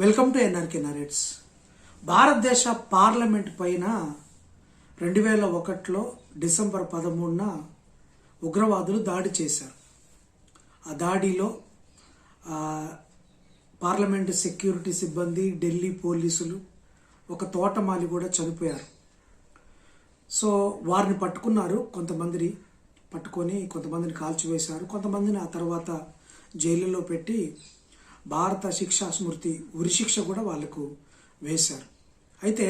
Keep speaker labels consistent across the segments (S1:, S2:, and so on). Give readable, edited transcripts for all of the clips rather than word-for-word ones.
S1: Welcome to NRK narrates. భారతదేశ parliament పైన 2001లో December 13న ఉగ్రవాదులు దాడి చేశారు. ఆ దాడిలో పార్లమెంట్ సెక్యూరిటీ సిబ్బంది, ఢిల్లీ పోలీసులు, ఒక తోటమాలి కూడా చనిపోయారు. సో వారిని పట్టుకున్నారు. కొంతమందిని పట్టుకొని కొంతమందిని కాల్చివేశారు. కొంతమందిని ఆ తర్వాత జైలులో పెట్టి భారత శిక్షా స్మృతి ఉరిశిక్ష కూడా వాళ్లకు వేశారు. అయితే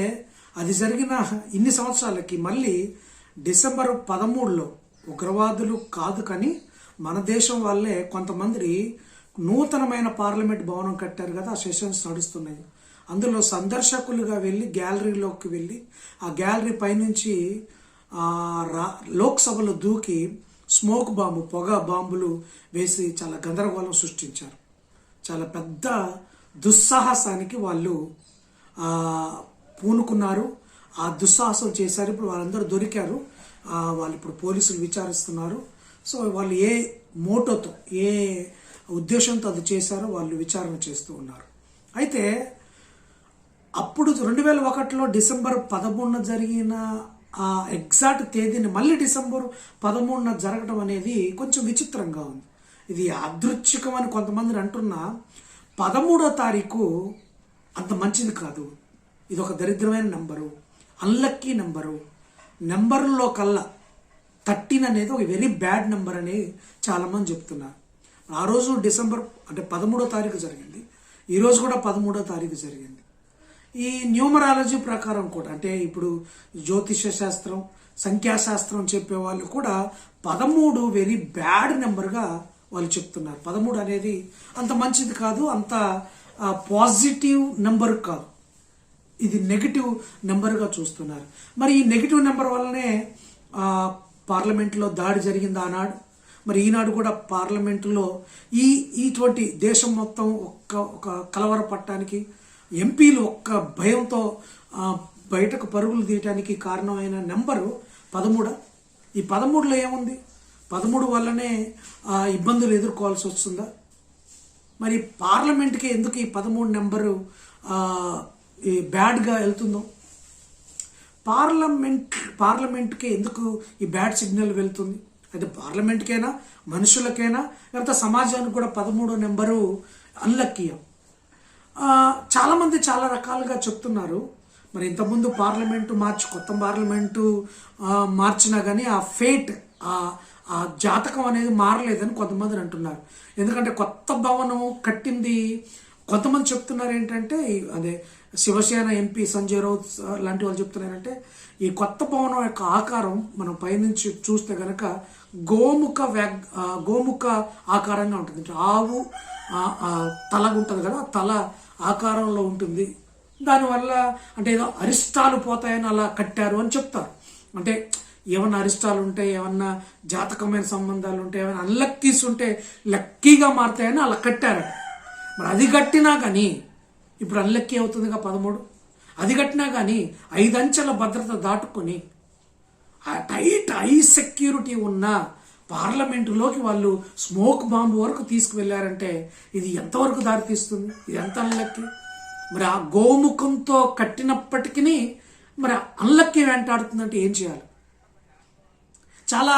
S1: అది జరిగిన ఇన్ని సంవత్సరాలకి మళ్ళీ డిసెంబర్ 13లో ఉగ్రవాదులు కాదు కానీ మన దేశం వాళ్ళే కొంతమంది నూతనమైన పార్లమెంట్ భవనం కట్టారు కదా, ఆ సెషన్స్ నడుస్తున్నాయి. అందులో సందర్శకులుగా వెళ్ళి గ్యాలరీలోకి వెళ్ళి ఆ గ్యాలరీ పైనుంచి లోక్సభలో దూకి స్మోక్ బాంబు, పొగ బాంబులు వేసి చాలా గందరగోళం సృష్టించారు. చాలా పెద్ద దుస్సాహసానికి వాళ్ళు పూనుకున్నారు. ఆ దుస్సాహసం చేశారు. ఇప్పుడు వాళ్ళందరూ దొరికారు. వాళ్ళు ఇప్పుడు పోలీసులు విచారిస్తున్నారు. సో వాళ్ళు ఏ మోటోతో, ఏ ఉద్దేశంతో అది చేశారో వాళ్ళు విచారణ చేస్తూ ఉన్నారు. అయితే అప్పుడు 2001లో డిసెంబర్ 13న జరిగిన ఆ ఎగ్జాక్ట్ తేదీని మళ్ళీ డిసెంబర్ 13న జరగడం అనేది కొంచెం విచిత్రంగా ఉంది. ఇది యాదృచ్ఛికం అని కొంతమంది అంటున్నా, 13వ తారీఖు అంత మంచిది కాదు. ఇది ఒక దరిద్రమైన నెంబరు, అన్లక్కీ నెంబరు. నెంబర్లో కల్లా 13 అనేది ఒక వెరీ బ్యాడ్ నెంబర్ అని చాలామంది చెప్తున్నారు. ఆ రోజు డిసెంబర్ అంటే 13వ తారీఖు జరిగింది. ఈరోజు కూడా 13వ తారీఖు జరిగింది. ఈ న్యూమరాలజీ ప్రకారం కూడా, అంటే ఇప్పుడు జ్యోతిష శాస్త్రం, సంఖ్యాశాస్త్రం చెప్పే వాళ్ళు కూడా 13 వెరీ బ్యాడ్ నెంబర్గా వాళ్ళు చెప్తున్నారు. 13 అనేది అంత మంచిది కాదు, అంత పాజిటివ్ నెంబర్ కాదు, ఇది నెగిటివ్ నెంబర్గా చూస్తున్నారు. మరి ఈ నెగిటివ్ నెంబర్ వల్లనే పార్లమెంట్లో దాడి జరిగింది ఆనాడు. మరి ఈనాడు కూడా పార్లమెంటులో ఇటువంటి దేశం మొత్తం ఒక కలవరపడటానికి, ఎంపీలు ఒక్క భయంతో బయటకు పరుగులు తీయటానికి కారణమైన నెంబరు 13. ఈ 13లో ఏముంది? 13 వల్లనే ఇబ్బందులు ఎదుర్కోవాల్సి వస్తుందా? మరి పార్లమెంట్కి ఎందుకు ఈ 13 నెంబరు బ్యాడ్గా వెళ్తుందో? పార్లమెంట్కి ఎందుకు ఈ బ్యాడ్ సిగ్నల్ వెళ్తుంది? అయితే పార్లమెంట్కైనా, మనుషులకైనా, లేకపోతే సమాజానికి కూడా 13 నెంబరు అన్లక్కీయం. చాలామంది చాలా రకాలుగా చెప్తున్నారు. మరి ఇంతకుముందు పార్లమెంటు మార్చి కొత్త పార్లమెంటు మార్చినా కానీ ఆ ఫేట్, ఆ జాతకం అనేది మారలేదని కొంతమంది అంటున్నారు. ఎందుకంటే కొత్త భవనం కట్టింది, కొంతమంది చెప్తున్నారు ఏంటంటే, అదే శివసేన ఎంపీ సంజయ్ రౌత్ లాంటి వాళ్ళు చెప్తున్నారంటే, ఈ కొత్త భవనం యొక్క ఆకారం మనం పైనుంచి చూస్తే గనక గోముఖ ఆకారంగా ఉంటుంది. అంటే ఆవు తల ఉంటుంది కదా, తల ఆకారంలో ఉంటుంది. దానివల్ల అంటే ఏదో అరిష్టాలు పోతాయని అలా కట్టారు అని చెప్తారు. అంటే ఏమన్నా అరిష్టాలు ఉంటే, ఏమన్నా జాతకమైన సంబంధాలు ఉంటే, ఏమైనా అన్లక్కీస్ ఉంటే లక్కీగా మారుతాయని అలా కట్టారట. మరి అది కట్టినా కానీ ఇప్పుడు అన్లక్కీ అవుతుందిగా 13. అది కట్టినా కానీ 5 అంచెల భద్రత దాటుకొని హై సెక్యూరిటీ ఉన్న పార్లమెంటులోకి వాళ్ళు స్మోక్ బాంబు వరకు తీసుకువెళ్ళారంటే ఇది ఎంతవరకు దారితీస్తుంది? ఇది ఎంత అన్లక్కీ? మరి ఆ గోముఖంతో కట్టినప్పటికీ మరి అన్లక్కీ వెంటాడుతుందంటే ఏం చేయాలి? చాలా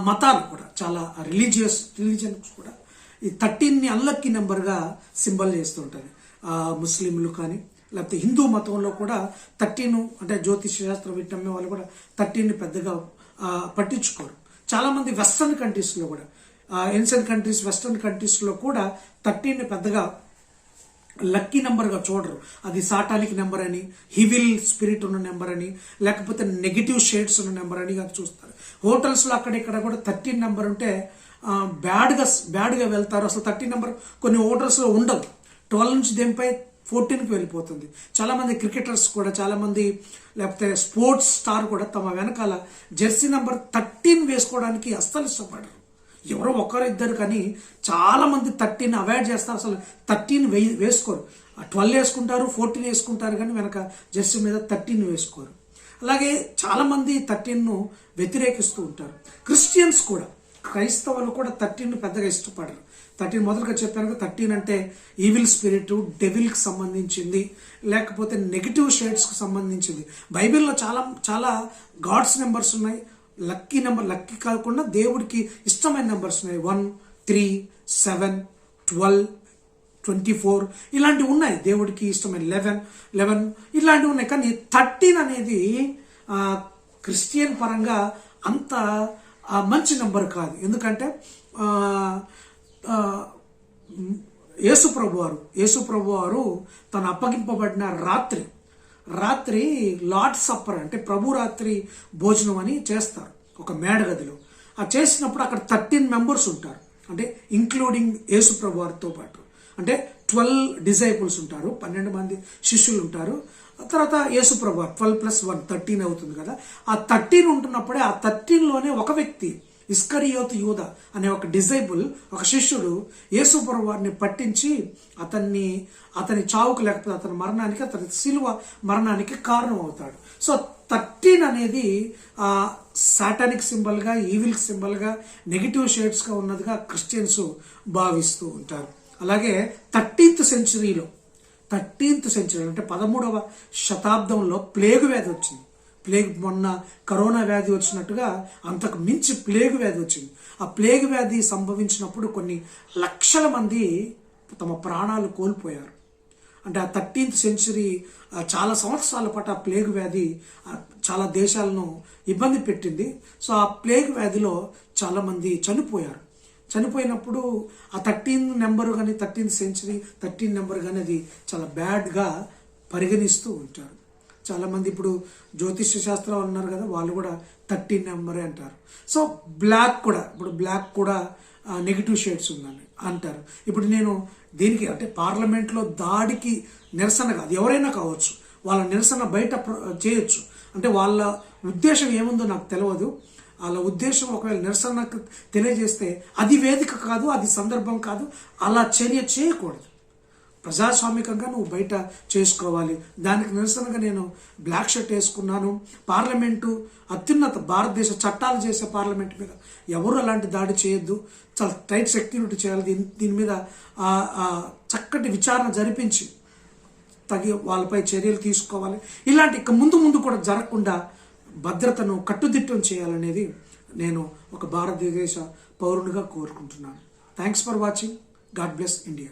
S1: మతాలు కూడా, చాలా రిలీజియన్స్ కూడా ఈ 13ని అన్లక్కీ నెంబర్గా సింబల్ చేస్తుంటుంది. ముస్లింలు కానీ, లేకపోతే హిందూ మతంలో కూడా 13 అంటే జ్యోతిష శాస్త్రం వింటమ్మే వాళ్ళు కూడా 13ని పెద్దగా పట్టించుకోరు. చాలామంది వెస్టర్న్ కంట్రీస్లో కూడా, ఏన్షియన్ కంట్రీస్, వెస్టర్న్ కంట్రీస్లో కూడా 13ని పెద్దగా లక్కీ నెంబర్గా చూడరు. అది సాటానిక్ నెంబర్ అని, హివిల్ స్పిరిట్ ఉన్న నెంబర్ అని, లేకపోతే నెగిటివ్ షేడ్స్ ఉన్న నెంబర్ అని అది చూస్తారు. హోటల్స్లో అక్కడిక్కడ కూడా 13 నెంబర్ ఉంటే బ్యాడ్గా వెళ్తారు. అసలు 13 నెంబర్ కొన్ని హోటల్స్లో ఉండదు. 12 నుంచి దింపై 14కి వెళ్ళిపోతుంది. చాలామంది క్రికెటర్స్ కూడా, చాలామంది లేకపోతే స్పోర్ట్స్ స్టార్ కూడా తమ వెనకాల జెర్సీ నెంబర్ 13 వేసుకోవడానికి అస్సలు ఇష్టపడరు. ఎవరో ఒకరు ఇద్దరు కానీ చాలామంది 13 అవాయిడ్ చేస్తారు. అసలు 13 వేసుకోరు. 12 వేసుకుంటారు, 14 వేసుకుంటారు కానీ వెనక జెర్సీ మీద 13 వేసుకోరు. అలాగే చాలామంది 13ను వ్యతిరేకిస్తూ ఉంటారు. క్రిస్టియన్స్ కూడా, క్రైస్తవులు కూడా 13ను పెద్దగా ఇష్టపడరు. 13 మొదలుగా చెప్పాను. 13 అంటే ఈవిల్ స్పిరిట్, డెవిల్కి సంబంధించింది, లేకపోతే నెగిటివ్ షేడ్స్కి సంబంధించింది. బైబిల్లో చాలా చాలా గాడ్స్ నెంబర్స్ ఉన్నాయి. లక్కీ నెంబర్, లక్కీ కాకుండా దేవుడికి ఇష్టమైన నెంబర్స్ ఉన్నాయి. 1, 3, 7, 12, 24 ఇలాంటివి ఉన్నాయి. దేవుడికి ఇష్టమైన 11 ఇలాంటివి ఉన్నాయి. కానీ 13 అనేది క్రిస్టియన్ పరంగా అంత మంచి నెంబర్ కాదు. ఎందుకంటే యేసుప్రభు వారు తను అప్పగింపబడిన రాత్రి లార్డ్ సప్పర్ అంటే ప్రభు రాత్రి భోజనం అని చేస్తారు ఒక మేడగదిలో. ఆ చేసినప్పుడు అక్కడ 13 మెంబర్స్ ఉంటారు. అంటే ఇంక్లూడింగ్ యేసుప్రభు వారితో పాటు అంటే 12 డిసైపుల్స్ ఉంటారు, 12 మంది శిష్యులు ఉంటారు. తర్వాత యేసుప్రభు 12+1 13 అవుతుంది కదా. ఆ 13 ఉంటున్నప్పుడే ఆ 13లోనే ఒక వ్యక్తి ఇస్కరియోతు యూదా అనే ఒక డిసైపుల్, ఒక శిష్యుడు యేసుప్రభు వారిని పట్టించి అతని చావుకు లేకపోతే అతని మరణానికి, అతని శిలువ మరణానికి కారణం అవుతాడు. సో 13 అనేది సాటానిక్ సింబల్గా, ఈవిల్ సింబల్గా, నెగిటివ్ షేడ్స్గా ఉన్నదిగా క్రిస్టియన్స్ భావిస్తూ ఉంటారు. అలాగే 13th సెంచరీలో అంటే 13వ శతాబ్దంలో ప్లేగు వ్యాధి వచ్చింది. మొన్న కరోనా వ్యాధి వచ్చినట్టుగా అంతకు మించి ప్లేగు వ్యాధి వచ్చింది. ఆ ప్లేగు వ్యాధి సంభవించినప్పుడు కొన్ని లక్షల మంది తమ ప్రాణాలు కోల్పోయారు. అంటే ఆ 13th సెంచరీ చాలా సంవత్సరాల పాటు ఆ ప్లేగు వ్యాధి చాలా దేశాలను ఇబ్బంది పెట్టింది. సో ఆ ప్లేగు వ్యాధిలో చాలా మంది చనిపోయినప్పుడు ఆ 13 నెంబరు కానీ 13th సెంచరీ 13 నెంబర్ కానీ అది చాలా బ్యాడ్గా పరిగణిస్తూ ఉంటారు. చాలామంది ఇప్పుడు జ్యోతిష్య శాస్త్రాలు ఉన్నారు కదా, వాళ్ళు కూడా 13 నెంబరే అంటారు. సో బ్లాక్ కూడా నెగిటివ్ షేడ్స్ ఉందని అంటారు. ఇప్పుడు నేను దీనికి అంటే పార్లమెంట్లో దాడికి నిరసనగా, అది ఎవరైనా కావచ్చు, వాళ్ళ నిరసన బయట చేయొచ్చు. అంటే వాళ్ళ ఉద్దేశం ఏముందో నాకు తెలియదు. వాళ్ళ ఉద్దేశం ఒకవేళ నిరసనకు తెలియజేస్తే అది వేదిక కాదు, అది సందర్భం కాదు. అలా చర్య చేయకూడదు. ప్రజాస్వామికంగా నువ్వు బయట చేసుకోవాలి. దానికి నిరసనగా నేను బ్లాక్ షర్ట్ వేసుకున్నాను. పార్లమెంటు అత్యున్నత భారతదేశ చట్టాలు చేసే పార్లమెంట్ మీద ఎవరు అలాంటి దాడి చేయొద్దు, చాలా టైట్ సెక్యూరిటీ చేయాలి. దీని మీద చక్కటి విచారణ జరిపించి వాళ్ళపై చర్యలు తీసుకోవాలి. ఇలాంటి ఇక ముందు కూడా జరగకుండా భద్రతను కట్టుదిట్టం చేయాలనేది నేను ఒక భారతదేశ పౌరునిగా కోరుకుంటున్నాను. Thanks for watching. God bless India.